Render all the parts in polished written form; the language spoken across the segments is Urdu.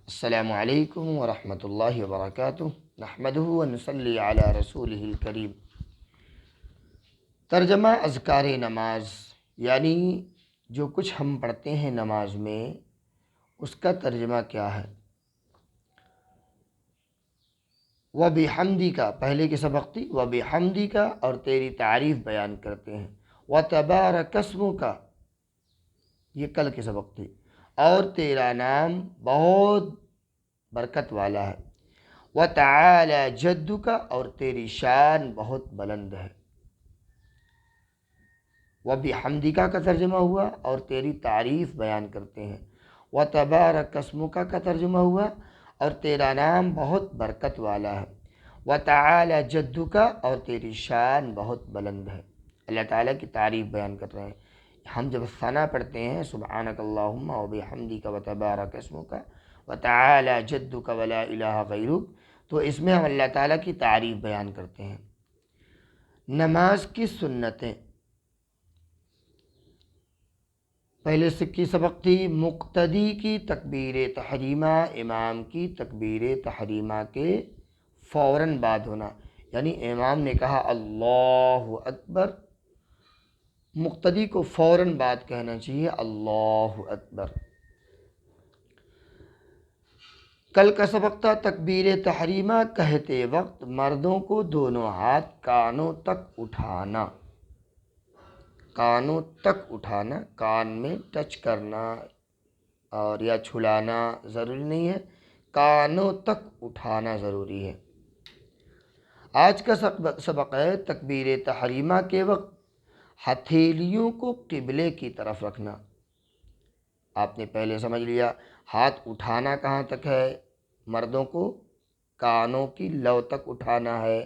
السلام علیکم ورحمۃ اللہ وبرکاتہ، نحمدہ ونصلی علی رسولہ الکریم۔ ترجمہ اذکار نماز، یعنی جو کچھ ہم پڑھتے ہیں نماز میں اس کا ترجمہ کیا ہے۔ وَبِحَمْدِکَ، پہلے کی سبق تھی وَبِحَمْدِکَ، اور تیری تعریف بیان کرتے ہیں۔ وَتَبَارَكَ اسْمُکَ، یہ کل کی سبق تھی، اور تیرا نام بہت برکت والا ہے۔ وَتَعَالَى جَدُّکَ، اور تیری شان بہت بلند ہے۔ وَبِحَمْدِکَ کا ترجمہ ہوا اور تیری تعریف بیان کرتے ہیں۔ وَتَبَارَكَ اسْمُکَ کا ترجمہ ہوا اور تیرا نام بہت برکت والا ہے۔ وَتَعَالَى جَدُّکَ، اور تیری شان بہت بلند ہے۔ اللہ تعالیٰ کی تعریف بیان کر رہے ہیں۔ ہم جب ثنا پڑھتے ہیں سبحانک اللہم وبحمدک وتبارک اسمک وتعالی جدک ولا الہ غیرک، تو اس میں ہم اللہ تعالیٰ کی تعریف بیان کرتے ہیں۔ نماز کی سنتیں، پہلے سے کی سبق تھی مقتدی کی تکبیر تحریمہ، امام کی تکبیر تحریمہ کے فوراً بعد ہونا، یعنی امام نے کہا اللہ اکبر، مقتدی کو فوراً بعد کہنا چاہیے اللہ اکبر۔ کل کا سبق تھا تکبیر تحریمہ کہتے وقت مردوں کو دونوں ہاتھ کانوں تک اٹھانا، کانوں تک اٹھانا، کان میں ٹچ کرنا اور یا چھلانا ضروری نہیں ہے، کانوں تک اٹھانا ضروری ہے۔ آج کا سبق ہے تکبیر تحریمہ کے وقت ہتھیلیوں کو قبلے کی طرف رکھنا۔ آپ نے پہلے سمجھ لیا ہاتھ اٹھانا کہاں تک ہے، مردوں کو کانوں کی لو تک اٹھانا ہے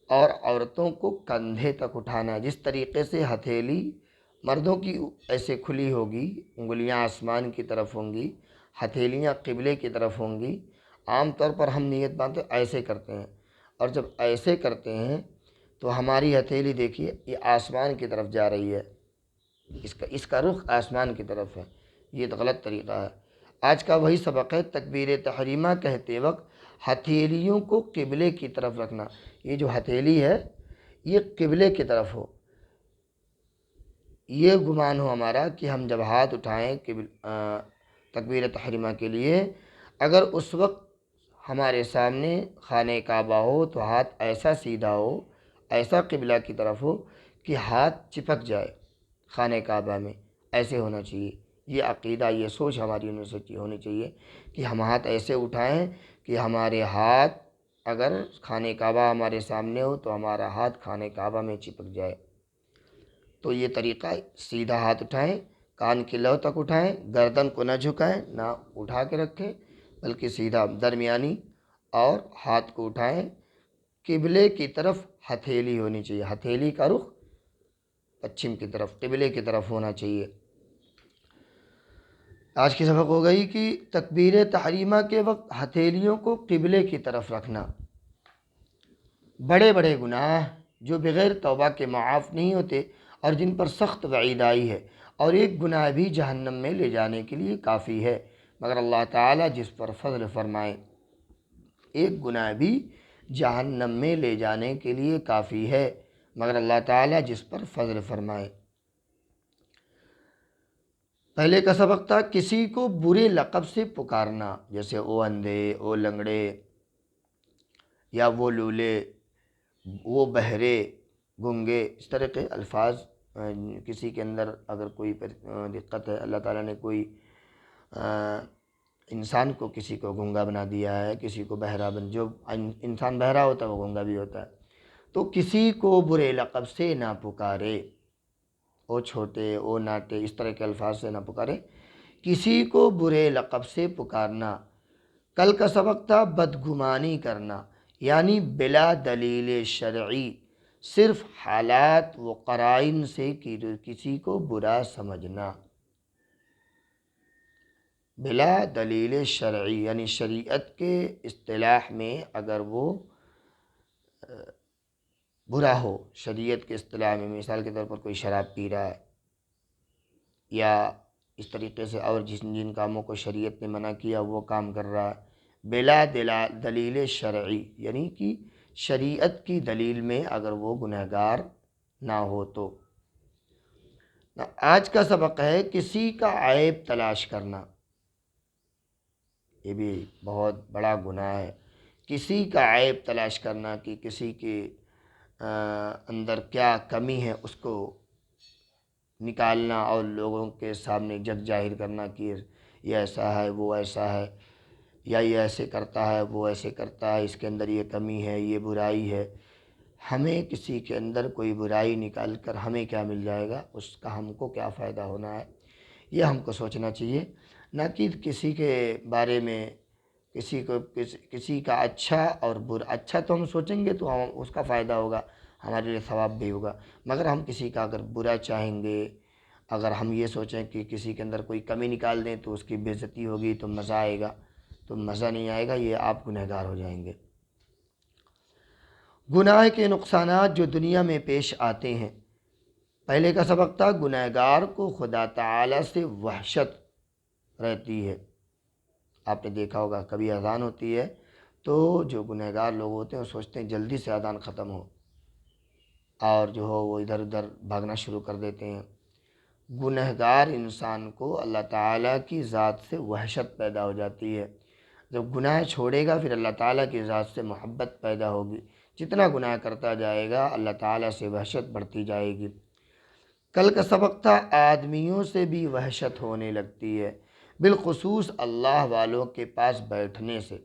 اور عورتوں کو کندھے تک اٹھانا ہے۔ جس طریقے سے ہتھیلی مردوں کی ایسے کھلی ہوگی، انگلیاں آسمان کی طرف ہوں گی، ہتھیلیاں قبلے کی طرف ہوں گی، عام طور پر ہم نیت باندھتے ایسے کرتے ہیں، اور جب ایسے کرتے ہیں تو ہماری ہتھیلی دیکھیے یہ آسمان کی طرف جا رہی ہے، اس کا رخ آسمان کی طرف ہے، یہ تو غلط طریقہ ہے۔ آج کا وہی سبق ہے تکبیر تحریمہ کہتے وقت ہتھیلیوں کو قبلے کی طرف رکھنا۔ یہ جو ہتھیلی ہے یہ قبلے کی طرف ہو، یہ گمان ہو ہمارا کہ ہم جب ہاتھ اٹھائیں تکبیر تحریمہ کے لیے، اگر اس وقت ہمارے سامنے خانہ کعبہ ہو تو ہاتھ ایسا سیدھا ہو، ایسا قبلہ کی طرف ہو کہ ہاتھ چپک جائے خانہ کعبہ میں، ایسے ہونا چاہیے۔ یہ عقیدہ، یہ سوچ ہماری یونیورسٹی ہونی چاہیے کہ ہم ہاتھ ایسے اٹھائیں کہ ہمارے ہاتھ، اگر خانہ کعبہ ہمارے سامنے ہو تو ہمارا ہاتھ خانہ کعبہ میں چپک جائے۔ تو یہ طریقہ، سیدھا ہاتھ اٹھائیں، کان کی لو تک اٹھائیں، گردن کو نہ جھکائیں، نہ اٹھا کے رکھیں بلکہ سیدھا درمیانی، اور ہاتھ کو اٹھائیں، قبلے کی طرف ہتھیلی ہونی چاہیے، ہتھیلی کا رخ پچھم کی طرف، قبلے کی طرف ہونا چاہیے۔ آج کی سبق ہو گئی کہ تکبیر تحریمہ کے وقت ہتھیلیوں کو قبلے کی طرف رکھنا۔ بڑے بڑے گناہ جو بغیر توبہ کے معاف نہیں ہوتے اور جن پر سخت وعید آئی ہے، اور ایک گناہ بھی جہنم میں لے جانے کے لیے کافی ہے مگر اللہ تعالیٰ جس پر فضل فرمائے، ایک گناہ بھی جہنم میں لے جانے کے لیے کافی ہے مگر اللہ تعالیٰ جس پر فضل فرمائے۔ پہلے کا سبق تھا کسی کو برے لقب سے پکارنا، جیسے او اندھے، او لنگڑے، یا وہ لولے، وہ بہرے، گنگے، اس طرح کے الفاظ۔ کسی کے اندر اگر کوئی دقت ہے، اللہ تعالیٰ نے کوئی انسان کو، کسی کو گنگا بنا دیا ہے، کسی کو بہرا جو انسان بہرا ہوتا ہے وہ گنگا بھی ہوتا ہے، تو کسی کو برے لقب سے نہ پکارے، او چھوٹے، او ناٹے، اس طرح کے الفاظ سے نہ پکارے، کسی کو برے لقب سے پکارنا۔ کل کا سبق تھا بدگمانی کرنا، یعنی بلا دلیل شرعی، صرف حالات و قرائن سے کسی کو برا سمجھنا، بلا دلیل شرعی، یعنی شریعت کے اصطلاح میں اگر وہ برا ہو، شریعت کے اصطلاح میں مثال کے طور پر کوئی شراب پی رہا ہے یا اس طریقے سے، اور جن کاموں کو شریعت نے منع کیا وہ کام کر رہا ہے بلا دلیل شرعی، یعنی کہ شریعت کی دلیل میں اگر وہ گنہگار نہ ہو تو۔ آج کا سبق ہے کسی کا عیب تلاش کرنا، یہ بھی بہت بڑا گناہ ہے۔ کسی کا عیب تلاش کرنا کہ کسی کے اندر کیا کمی ہے اس کو نکالنا اور لوگوں کے سامنے جگ ظاہر کرنا کہ یہ ایسا ہے، وہ ایسا ہے، یا یہ ایسے کرتا ہے، وہ ایسے کرتا ہے، اس کے اندر یہ کمی ہے، یہ برائی ہے۔ ہمیں کسی کے اندر کوئی برائی نکال کر ہمیں کیا مل جائے گا، اس کا ہم کو کیا فائدہ ہونا ہے، یہ ہم کو سوچنا چاہیے، نہ کہ کسی کے بارے میں کسی کا اچھا اور برا۔ اچھا تو ہم سوچیں گے تو اس کا فائدہ ہوگا، ہمارے لیے ثواب بھی ہوگا، مگر ہم کسی کا اگر برا چاہیں گے، اگر ہم یہ سوچیں کہ کسی کے اندر کوئی کمی نکال دیں تو اس کی بے عزتی ہوگی تو مزہ آئے گا، تو مزہ نہیں آئے گا، یہ آپ گنہگار ہو جائیں گے۔ گناہ کے نقصانات جو دنیا میں پیش آتے ہیں، پہلے کا سبق تھا گنہگار کو خدا تعالی سے وحشت رہتی ہے۔ آپ نے دیکھا ہوگا کبھی اذان ہوتی ہے تو جو گنہگار لوگ ہوتے ہیں وہ سوچتے ہیں جلدی سے اذان ختم ہو، اور جو ہو وہ ادھر ادھر بھاگنا شروع کر دیتے ہیں۔ گنہگار انسان کو اللہ تعالیٰ کی ذات سے وحشت پیدا ہو جاتی ہے۔ جب گناہ چھوڑے گا پھر اللہ تعالیٰ کی ذات سے محبت پیدا ہوگی، جتنا گناہ کرتا جائے گا اللہ تعالیٰ سے وحشت بڑھتی جائے گی۔ کل کا سبق تھا آدمیوں سے بھی وحشت ہونے لگتی ہے، بالخصوص اللہ والوں کے پاس بیٹھنے سے۔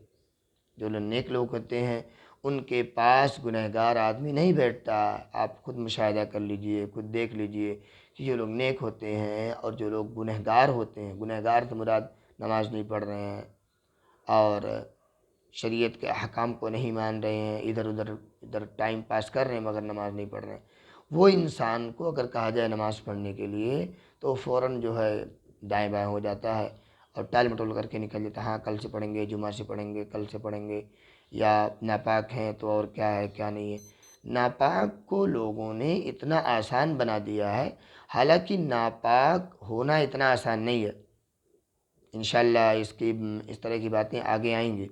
جو لوگ نیک لوگ ہوتے ہیں ان کے پاس گنہگار آدمی نہیں بیٹھتا۔ آپ خود مشاہدہ کر لیجئے، خود دیکھ لیجئے کہ جو لوگ نیک ہوتے ہیں اور جو لوگ گنہگار ہوتے ہیں، گنہگار سے مراد نماز نہیں پڑھ رہے ہیں اور شریعت کے احکام کو نہیں مان رہے ہیں، ادھر ٹائم پاس کر رہے ہیں مگر نماز نہیں پڑھ رہے ہیں، وہ انسان کو اگر کہا جائے نماز پڑھنے کے لیے تو فوراً جو ہے دائیں بائیں ہو جاتا ہے اور ٹال مٹول کر کے نکل جاتا ہے، ہاں کل سے پڑھیں گے، جمعہ سے پڑھیں گے، کل سے پڑھیں گے، یا ناپاک ہیں تو اور کیا ہے کیا نہیں ہے۔ ناپاک کو لوگوں نے اتنا آسان بنا دیا ہے، حالانکہ ناپاک ہونا اتنا آسان نہیں ہے۔ انشاءاللہ اس طرح کی باتیں آگے آئیں گی۔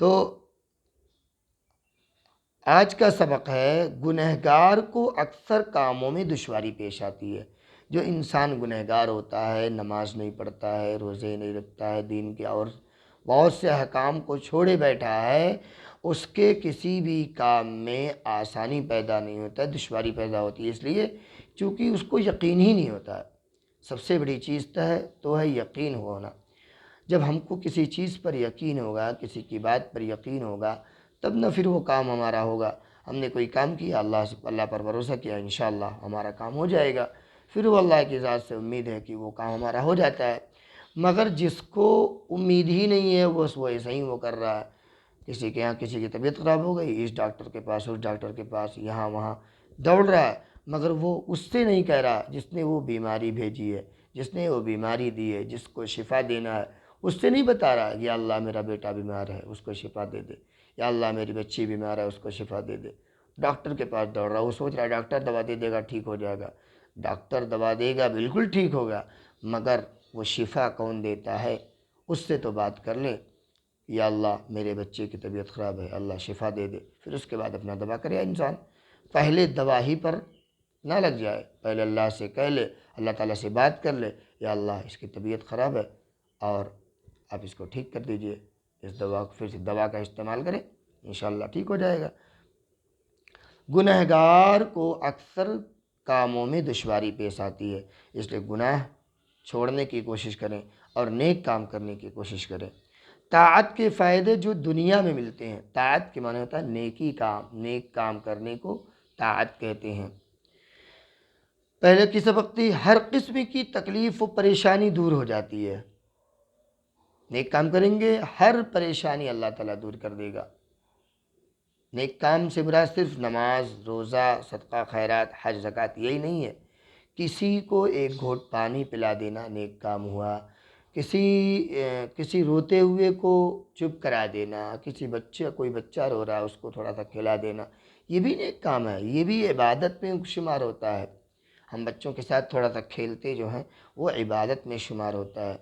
تو آج کا سبق ہے گنہگار کو اکثر کاموں میں دشواری پیش آتی ہے۔ جو انسان گنہگار ہوتا ہے، نماز نہیں پڑھتا ہے، روزے نہیں رکھتا ہے، دین کے اور بہت سے احکام کو چھوڑے بیٹھا ہے، اس کے کسی بھی کام میں آسانی پیدا نہیں ہوتا ہے، دشواری پیدا ہوتی ہے، اس لیے چونکہ اس کو یقین ہی نہیں ہوتا ہے۔ سب سے بڑی چیز تو ہے یقین ہونا۔ جب ہم کو کسی چیز پر یقین ہوگا، کسی کی بات پر یقین ہوگا، تب نہ پھر وہ کام ہمارا ہوگا۔ ہم نے کوئی کام کیا، اللہ پر بھروسہ کیا، انشاءاللہ ہمارا کام ہو جائے گا، پھر وہ اللہ کی ذات سے امید ہے کہ وہ کام ہمارا ہو جاتا ہے۔ مگر جس کو امید ہی نہیں ہے وہ ایسا ہی وہ کر رہا ہے، کسی کے یہاں کسی کی طبیعت خراب ہو گئی، اس ڈاکٹر کے پاس اس ڈاکٹر کے پاس، یہاں وہاں دوڑ رہا ہے، مگر وہ اس سے نہیں کہہ رہا جس نے وہ بیماری بھیجی ہے، جس نے وہ بیماری دی ہے، جس کو شفا دینا ہے، اس سے نہیں بتا رہا یا اللہ میرا بیٹا بیمار ہے اس کو شفا دے دے، یا اللہ میری بچی بیمار ہے اس کو شفا دے دے۔ ڈاکٹر کے پاس دوڑ رہا، وہ سوچ رہا ہے ڈاکٹر دوا دے دے گا ٹھیک ہو جائے گا۔ ڈاکٹر دوا دے گا بالکل ٹھیک ہوگا، مگر وہ شفا کون دیتا ہے، اس سے تو بات کر لے، یا اللہ میرے بچے کی طبیعت خراب ہے اللہ شفا دے دے، پھر اس کے بعد اپنا دوا کرے انسان۔ پہلے دوا ہی پر نہ لگ جائے، پہلے اللہ سے کہہ لے، اللہ تعالیٰ سے بات کر لے، یا اللہ اس کی طبیعت خراب ہے اور آپ اس کو ٹھیک کر دیجئے، اس دوا کو پھر سے دوا کا استعمال کریں، انشاءاللہ ٹھیک ہو جائے گا۔ گنہگار کو اکثر کاموں میں دشواری پیش آتی ہے، اس لیے گناہ چھوڑنے کی کوشش کریں اور نیک کام کرنے کی کوشش کریں۔ طاعت کے فائدے جو دنیا میں ملتے ہیں، طاعت کے معنی ہوتا ہے نیک کام کرنے کو طاعت کہتے ہیں۔ پہلے کی سبق تھی ہر قسم کی تکلیف و پریشانی دور ہو جاتی ہے، نیک کام کریں گے ہر پریشانی اللہ تعالیٰ دور کر دے گا۔ نیک کام سے مراد صرف نماز، روزہ، صدقہ خیرات، حج، زکوٰۃ یہی نہیں ہے، کسی کو ایک گھونٹ پانی پلا دینا نیک کام ہوا، کسی روتے ہوئے کو چپ کرا دینا، کوئی بچہ رو رہا ہے اس کو تھوڑا سا کھلا دینا، یہ بھی نیک کام ہے، یہ بھی عبادت میں شمار ہوتا ہے۔ ہم بچوں کے ساتھ تھوڑا سا کھیلتے جو ہیں وہ عبادت میں شمار ہوتا ہے،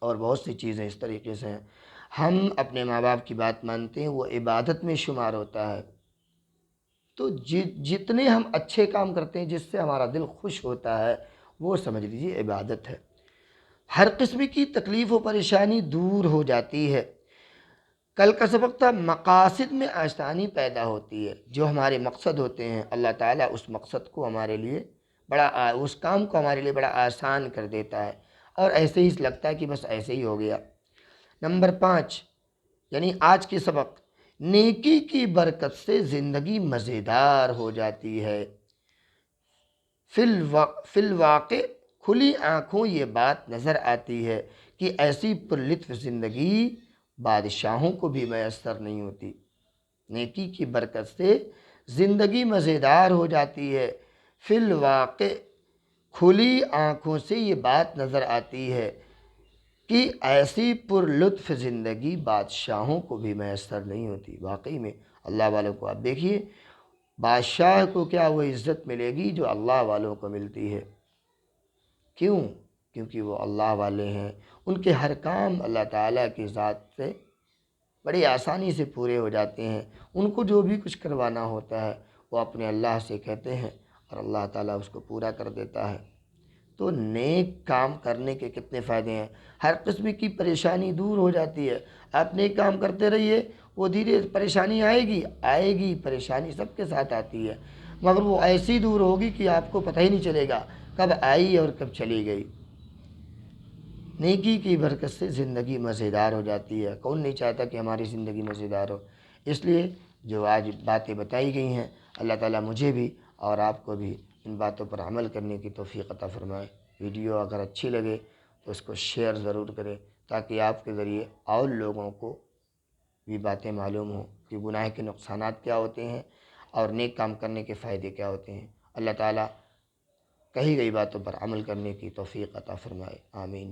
اور بہت سی چیزیں اس طریقے سے ہیں، ہم اپنے ماں باپ کی بات مانتے ہیں وہ عبادت میں شمار ہوتا ہے۔ تو جتنے ہم اچھے کام کرتے ہیں جس سے ہمارا دل خوش ہوتا ہے وہ سمجھ لیجیے عبادت ہے۔ ہر قسم کی تکلیف و پریشانی دور ہو جاتی ہے۔ کل کا سبق تھا مقاصد میں آسانی پیدا ہوتی ہے، جو ہمارے مقصد ہوتے ہیں اللہ تعالیٰ اس مقصد کو ہمارے لیے اس کام کو ہمارے لیے بڑا آسان کر دیتا ہے، اور ایسے ہی لگتا ہے کہ بس ایسے ہی ہو گیا۔ نمبر 5 یعنی آج کی سبق، نیکی کی برکت سے زندگی مزیدار ہو جاتی ہے۔ فی الواقع کھلی آنکھوں یہ بات نظر آتی ہے کہ ایسی پرلطف زندگی بادشاہوں کو بھی میسر نہیں ہوتی۔ نیکی کی برکت سے زندگی مزیدار ہو جاتی ہے۔ فی الواقع کھلی آنکھوں سے یہ بات نظر آتی ہے کہ ایسی پرلطف زندگی بادشاہوں کو بھی میسر نہیں ہوتی۔ واقعی میں اللہ والوں کو آپ دیکھیے، بادشاہ کو کیا وہ عزت ملے گی جو اللہ والوں کو ملتی ہے۔ کیوں؟ کیونکہ وہ اللہ والے ہیں، ان کے ہر کام اللہ تعالیٰ کی ذات سے بڑی آسانی سے پورے ہو جاتے ہیں۔ ان کو جو بھی کچھ کروانا ہوتا ہے وہ اپنے اللہ سے کہتے ہیں اور اللہ تعالیٰ اس کو پورا کر دیتا ہے۔ تو نیک کام کرنے کے کتنے فائدے ہیں، ہر قسم کی پریشانی دور ہو جاتی ہے۔ آپ نیک کام کرتے رہیے، وہ دھیرے پریشانی آئے گی، پریشانی سب کے ساتھ آتی ہے، مگر وہ ایسی دور ہوگی کہ آپ کو پتہ ہی نہیں چلے گا کب آئی اور کب چلی گئی۔ نیکی کی برکت سے زندگی مزیدار ہو جاتی ہے۔ کون نہیں چاہتا کہ ہماری زندگی مزیدار ہو؟ اس لیے جو آج باتیں بتائی گئی ہیں اللہ تعالیٰ مجھے بھی اور آپ کو بھی ان باتوں پر عمل کرنے کی توفیق عطا فرمائے۔ ویڈیو اگر اچھی لگے تو اس کو شیئر ضرور کریں تاکہ آپ کے ذریعے اور لوگوں کو بھی باتیں معلوم ہوں کہ گناہ کے نقصانات کیا ہوتے ہیں اور نیک کام کرنے کے فائدے کیا ہوتے ہیں۔ اللہ تعالیٰ کہی گئی باتوں پر عمل کرنے کی توفیق عطا فرمائے، آمین۔